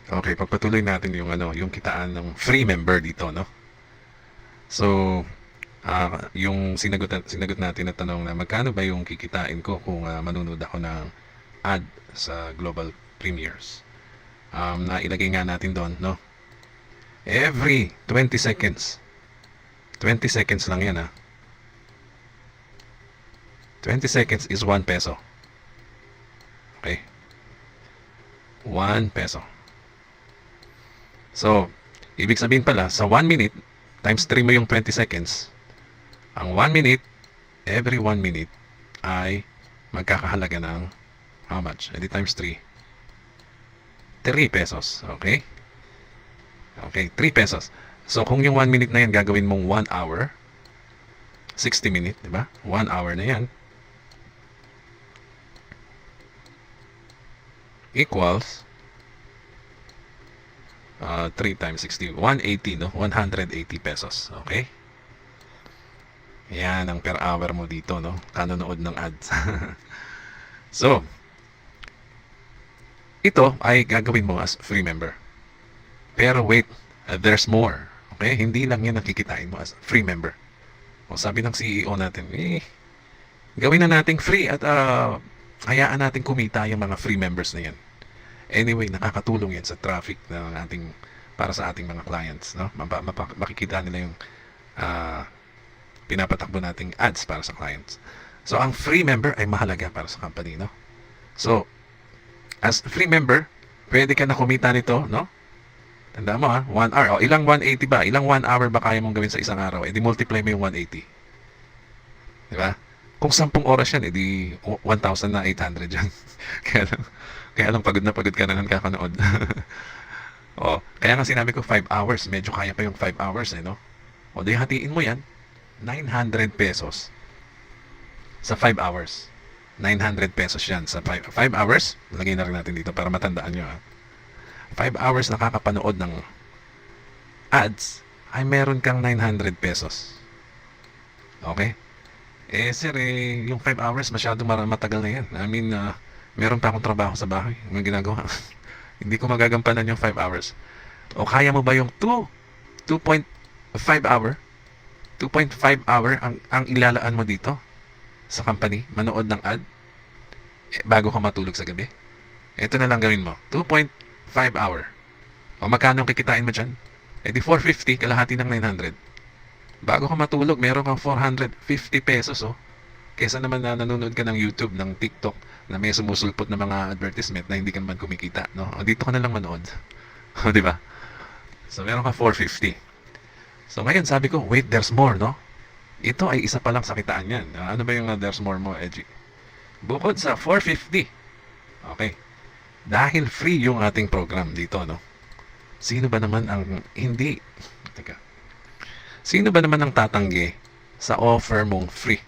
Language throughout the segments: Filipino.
Okay, pagpatuloy natin yung yung kitaan ng free member dito, no? So, yung sinagot natin na tanong na magkano ba yung kikitain ko kung manonood ako ng ad sa Global Premiers. Nailagay nga natin doon, no? Every 20 seconds. 20 seconds lang yan, ha? 20 seconds is 1 peso. Okay? 1 peso. So, ibig sabihin pala, sa 1 minute, times 3 mo yung 20 seconds, ang 1 minute, every 1 minute, ay magkakahalaga ng how much? Edi times 3. 3 pesos. Okay? Okay, 3 pesos. So, kung yung 1 minute na yan, gagawin mong 1 hour, 60 minute, di ba? 1 hour na yan, equals 3 times 60, 180, no? 180 pesos. Okay? Yan ang per hour mo dito, no? Kanonood ng ads. So, ito ay gagawin mo as free member. Pero wait, there's more. Okay? Hindi lang yan nakikitain mo as free member. O sabi ng CEO natin, gawin na nating free at hayaan natin kumita yung mga free members na yan. Anyway, nakakatulong yan sa traffic ng ating, para sa ating mga clients, no? Makikita nila yung pinapatakbo nating ads para sa clients. So, ang free member ay mahalaga para sa company, no? So, as free member, pwede ka na kumita nito, no? Tanda mo 1 hour. O, ilang 180 ba? Ilang 1 hour ba kaya mong gawin sa isang araw? E di multiply mo yung 180. Di ba? Kung 10 oras yan, edi 1,800 yan. kaya lang pagod na pagod ka na ng kakanood. O, kaya nga sinabi ko 5 hours. Medyo kaya pa yung 5 hours, no? O, di hatiin mo yan. 900 pesos sa 5 hours. 900 pesos yan sa 5 hours. Lagay na rin natin dito para matandaan nyo. 5 hours nakakapanood ng ads ay meron kang 900 pesos. Okay? Sir, yung 5 hours masyado matagal na yan. I mean, meron pa akong trabaho sa bahay. May ginagawa. Hindi ko magagampanan yung 5 hours. O kaya mo ba yung 2.5 hour? 2.5 hour ang ilalaan mo dito sa company, manood ng ad bago ka matulog sa gabi. Ito na lang gawin mo, 2.5 hour. O magkano kikitain mo dyan? Di 450, kalahati ng 900. Bago ka matulog, meron kang 450 pesos, oh. Kesa naman na nanonood ka ng YouTube, ng TikTok, na may sumusulpot na mga advertisement na hindi ka naman kumikita, no? O dito ka na lang manood. O, di ba? So, meron kang 450. So, ngayon sabi ko, wait, there's more, no? Ito ay isa pa lang sa kitaan yan. Ano ba yung there's more mo, Edgy? Bukod sa 450. Okay. Dahil free yung ating program dito, no? Sino ba naman ang hindi? Teka. Sino ba naman ang tatanggi sa offer mong free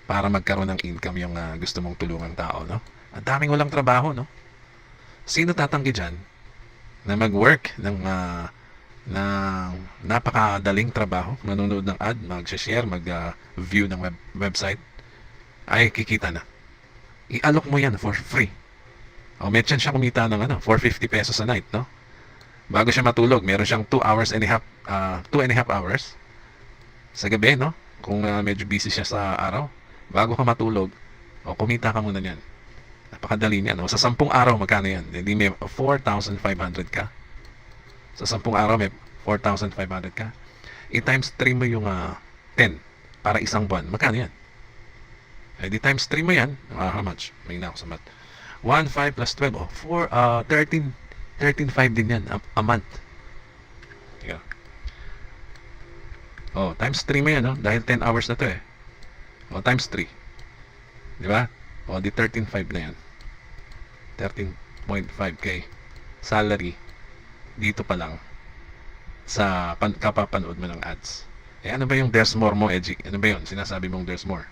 para magkaroon ng income yung gusto mong tulungang tao, no? Ang daming walang trabaho, no? Sino tatanggi dyan na mag-work ng napakadaling trabaho, manonood ng ad, mag-share, mag-view ng website, ay kikita na. I-alok mo yan for free. O, may chance siya kumita ng 450 pesos a night, no? Bago siya matulog, meron siyang 2 hours and a half, 2.5 hours sa gabi, no? Kung medyo busy siya sa araw, bago ka matulog, o kumita ka muna niyan. Napakadali niyan. O, sa 10 araw, magkano yan? Hindi may 4,500 ka. Sa 10 araw, may 4,500 ka. I-times 3 mo yung 10 para isang buwan. Magkano yan? Di times 3 mo yan. How much? May na ako sa math. 1, 5 plus 12. Oh, 13.5 din yan a month. Yeah. Oh, times 3 mo yan, no? Dahil 10 hours na to eh. Oh, times 3. Di ba? Oh, di 13.5 na yan. 13.5k salary dito pa lang sa kapapanood mo ng ads. Ano ba yung there's more mo, Edgy? Ano ba yun? Sinasabi mong there's more.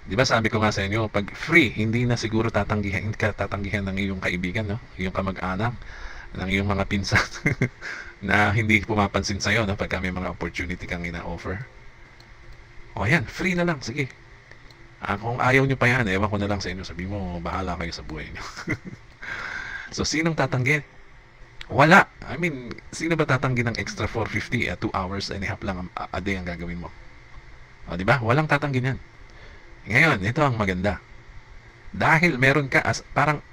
Di ba sabi ko nga sa inyo, pag free, hindi na siguro tatanggihan ng iyong kaibigan, no? Iyong kamag-anak, ng iyong mga pinsan na hindi pumapansin sa'yo, no? Pagka may mga opportunity kang ina-offer. O yan, free na lang, sige. Kung ayaw nyo pa yan, ewan ko na lang sa inyo, sabi mo, bahala kayo sa buhay nyo. So, sinong tatanggi? Wala. I mean, sino ba tatanggi ng extra 450 at 2 hours and a half lang a day ang gagawin mo? O, di ba? Walang tatanggi niyan. Ngayon, ito ang maganda. Dahil meron ka as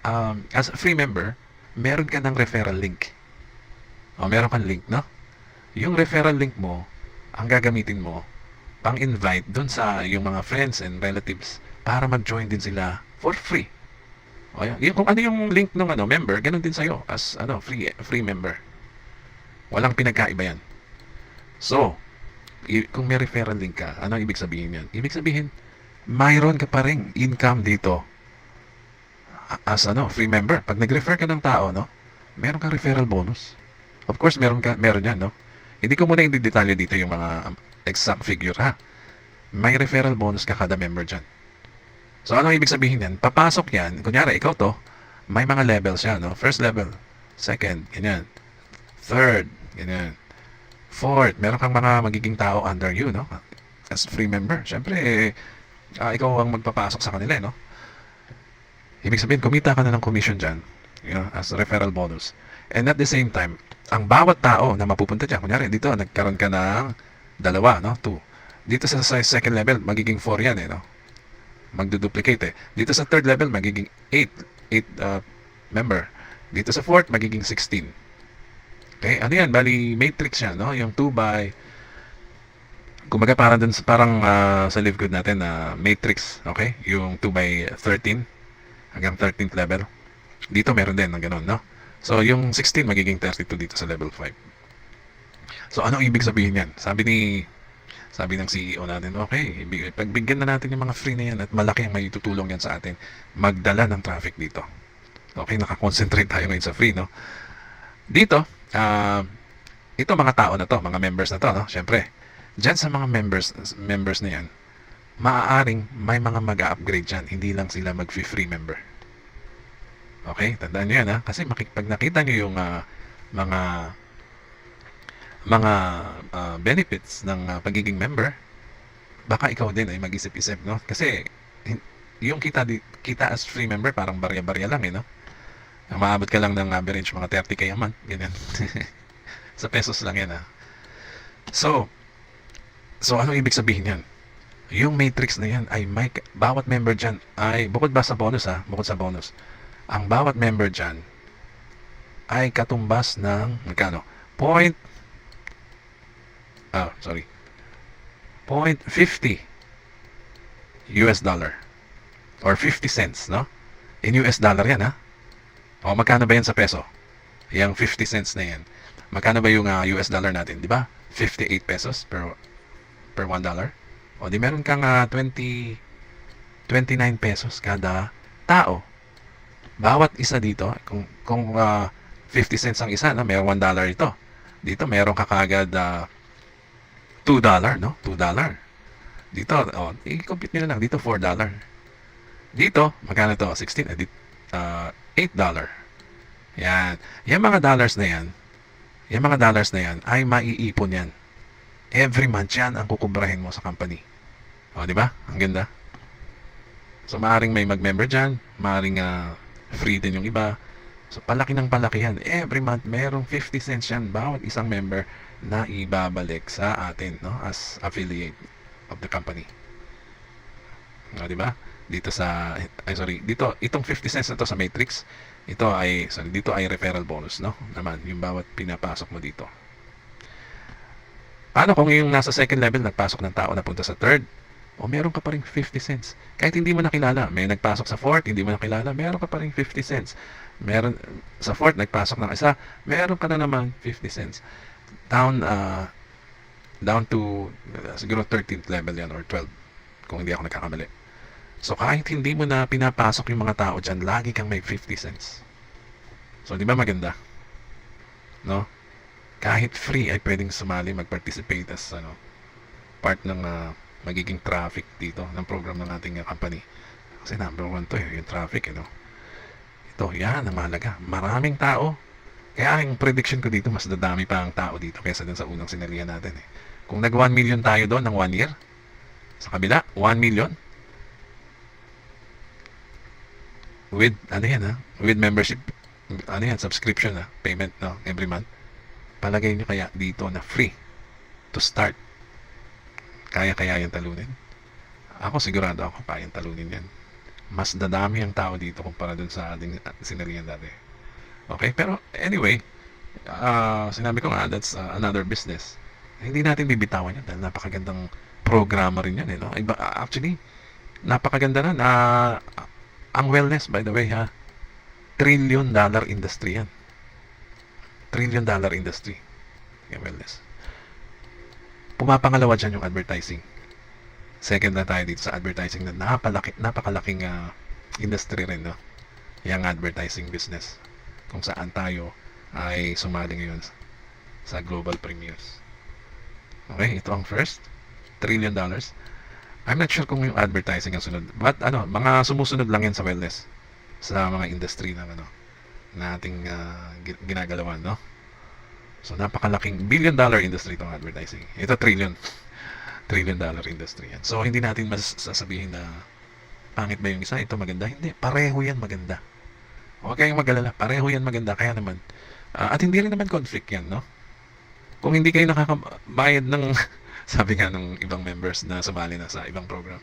a free member, meron ka ng referral link. O, meron kang link, no? Yung referral link mo, ang gagamitin mo, pang-invite dun sa yung mga friends and relatives para mag-join din sila for free. O, yung, kung ano yung link ng member, ganun din sa'yo as free member. Walang pinagkaiba yan. So, kung may referral link ka, ano ibig sabihin yan? Ibig sabihin, mayroon ka pa ring income dito as free member. Pag nag-refer ka ng tao, no, meron kang referral bonus. Of course, meron yan, no? Hindi ko muna i-detalye dito yung mga exact figure, ha? May referral bonus ka kada member dyan. So, ano ibig sabihin yan? Papasok yan, kunyari, ikaw to, may mga levels yan, no? First level, second, ganyan. Third, ganyan. Fourth, meron kang mga magiging tao under you, no? As free member. Siyempre, ikaw ang magpapasok sa kanila, no? Ibig sabihin, kumita ka na ng commission dyan, as referral bonus. And at the same time, ang bawat tao na mapupunta dyan, kunyari, dito, nagkaroon ka ng dalawa, no? 2. Dito sa second level, magiging 4 yan, no? Magduduplicate, Dito sa third level, magiging 8 member. Dito sa fourth, magiging 16. Okay? Ano yan? Bali, matrix yan, no? Yung 2 by... Kumbaga, parang sa live code natin na matrix, okay? Yung 2 by 13 hanggang 13th level. Dito meron din ng ganun, no? So, yung 16 magiging 32 dito sa level 5. So, anong ibig sabihin yan? Sabi ng CEO natin, okay, pagbigyan na natin yung mga free na yan at malaki ang may tutulong yan sa atin magdala ng traffic dito. Okay, nakakonsentrate tayo ngayon sa free, no? Dito, ito mga tao na to, mga members na to, no? Siyempre, dyan sa mga members na yan, maaaring may mga mag-upgrade dyan, hindi lang sila mag-free member. Okay, tandaan nyo yan, ha? Kasi pag nakita nyo yung mga benefits ng pagiging member, baka ikaw din ay mag-isip-isip, no? Kasi yung kita as free member parang barya-barya lang, no? Maabot ka lang ng average mga 30k a month, ganyan. Sa pesos lang yan, ha? So ano ibig sabihin yan? Yung matrix na yan ay bawat member dyan ay bukod sa bonus, ang bawat member dyan ay katumbas ng magkano? 0.50 US dollar or 50 cents, no? In US dollar yan, ha? O magkano ba yan sa peso? Yung 50 cents na yan. Magkano ba yung US dollar natin, di ba? 58 pesos per $1. O di meron kang 29 pesos kada tao. Bawat isa dito, kung 50 cents ang isa, no, mayroong $1 ito. Dito meron ka kagad $2, no? $2. Dito, i-compute nyo na lang. Dito, $4. Dito, magkano to? 16. $8. Yan. Yung mga dollars na yan, ay maiipon yan. Every month yan ang kukubrahin mo sa company. O, di ba? Ang ganda. So, maaaring may mag-member dyan. Maaaring free din yung iba. So, palaki ng palaki yan. Every month, merong 50 cents yan bawat isang member na ibabalik sa atin, no, as affiliate of the company. Di ba? Dito itong 50 cents na to sa matrix, dito ay referral bonus, no? Naman, yung bawat pinapasok mo dito. Paano kung yung nasa second level nagpasok ng tao na punta sa third? O meron ka pa rin 50 cents. Kahit hindi mo nakilala, may nagpasok sa fourth, hindi mo nakilala, meron ka pa rin 50 cents. Meron sa fourth nagpasok ng isa, meron ka na naman 50 cents. Down to siguro 13th level yan or 12 kung hindi ako nagkakamali. So kahit hindi mo na pinapasok yung mga tao dyan, lagi kang may 50 cents. So di ba maganda? No? Kahit free ay pwedeng sumali, mag-participate as part ng magiging traffic dito ng program ng ating company. Kasi number 1 to, yung traffic, Ito, yan ang mahalaga. Maraming tao. Kaya ang prediction ko dito, mas dadami pa ang tao dito kaysa dun sa unang sinalihan natin. Kung nag 1 million tayo doon ng 1 year, sa kabila, 1 million. With, with membership, ano yan, subscription payment, no, every month. Palagay nyo kaya dito na free to start. Kaya yung talunin? Ako sigurado ako kayang talunin yan. Mas dadami ang tao dito kumpara dun sa ating sinalihan dati. Okay, pero anyway, sinabi ko nga, that's another business. Hindi natin bibitawan yan dahil napakagandang programa rin yan. No? Actually, napakaganda na. Ang wellness, by the way, $1 trillion industry yan. $1 trillion industry. Yung wellness. Pumapangalawa dyan yung advertising. Second na tayo dito sa advertising na napakalaking industry rin, no? Yung advertising business. Kung saan tayo ay sumali ngayon sa global premieres. Okay, ito ang first. $1 trillion. I'm not sure kung yung advertising ang sunod. But mga sumusunod lang yan sa wellness. Sa mga industry ng na ating ginagalawan, no? So, napakalaking $1 billion industry itong advertising. Ito, $1 trillion industry yan. So, hindi natin masasabihin na pangit ba yung isa, ito maganda. Hindi, pareho yan maganda. Huwag kayong mag-alala, pareho yan maganda. Kaya naman, at hindi rin naman conflict yan, no? Kung hindi kayo nakakabayad ng, sabi nga ng ibang members na sumali na sa ibang program,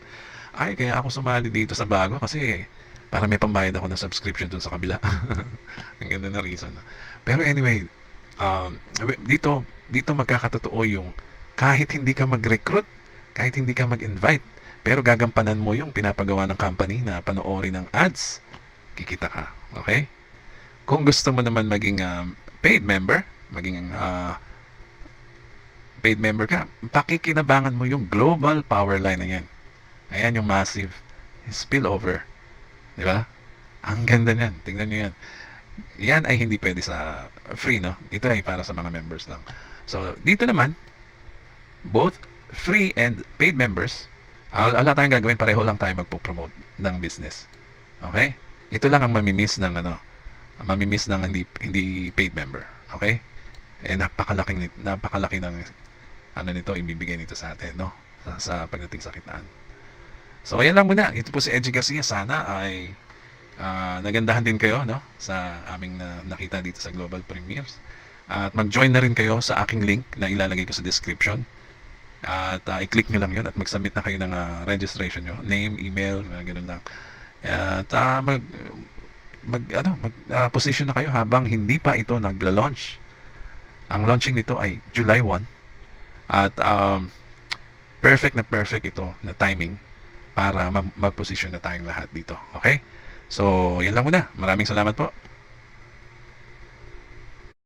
ay, kaya ako sumali dito sa bago kasi para may pambayad ako ng subscription dun sa kabila. Ang ganda na reason. Pero anyway, dito magkakatotoo yung kahit hindi ka mag-recruit, kahit hindi ka mag-invite, pero gagampanan mo yung pinapagawa ng company na panoorin ng ads, kikita ka. Okay? Kung gusto mo naman maging paid member, maging paid member ka, pakikinabangan mo yung global power line na yan. Ayan yung massive spillover. Di ba? Ang ganda niyan. Tingnan nyo yan. Yan ay hindi pwede sa free, no? Ito ay para sa mga members lang. So, dito naman, both free and paid members, wala tayong gagawin, pareho lang tayo magpo-promote ng business. Okay? Ito lang ang mamimiss ng hindi paid member. Okay? Eh napakalaki ng nito ibibigay nito sa atin, no? Sa pagdating sa kitaan. So, ayan lang muna. Ito po si Edgy Garcia. Sana ay nagandahan din kayo, no? Sa aming nakita dito sa Global Premieres. At mag-join na rin kayo sa aking link na ilalagay ko sa description. At i-click nyo lang yun at mag-submit na kayo ng registration nyo. Name, email, ganun lang. At position na kayo habang hindi pa ito nagla-launch. Ang launching nito ay July 1. At perfect ito na timing para mag-position na tayong lahat dito. Okay? So, yan lang muna. Maraming salamat po.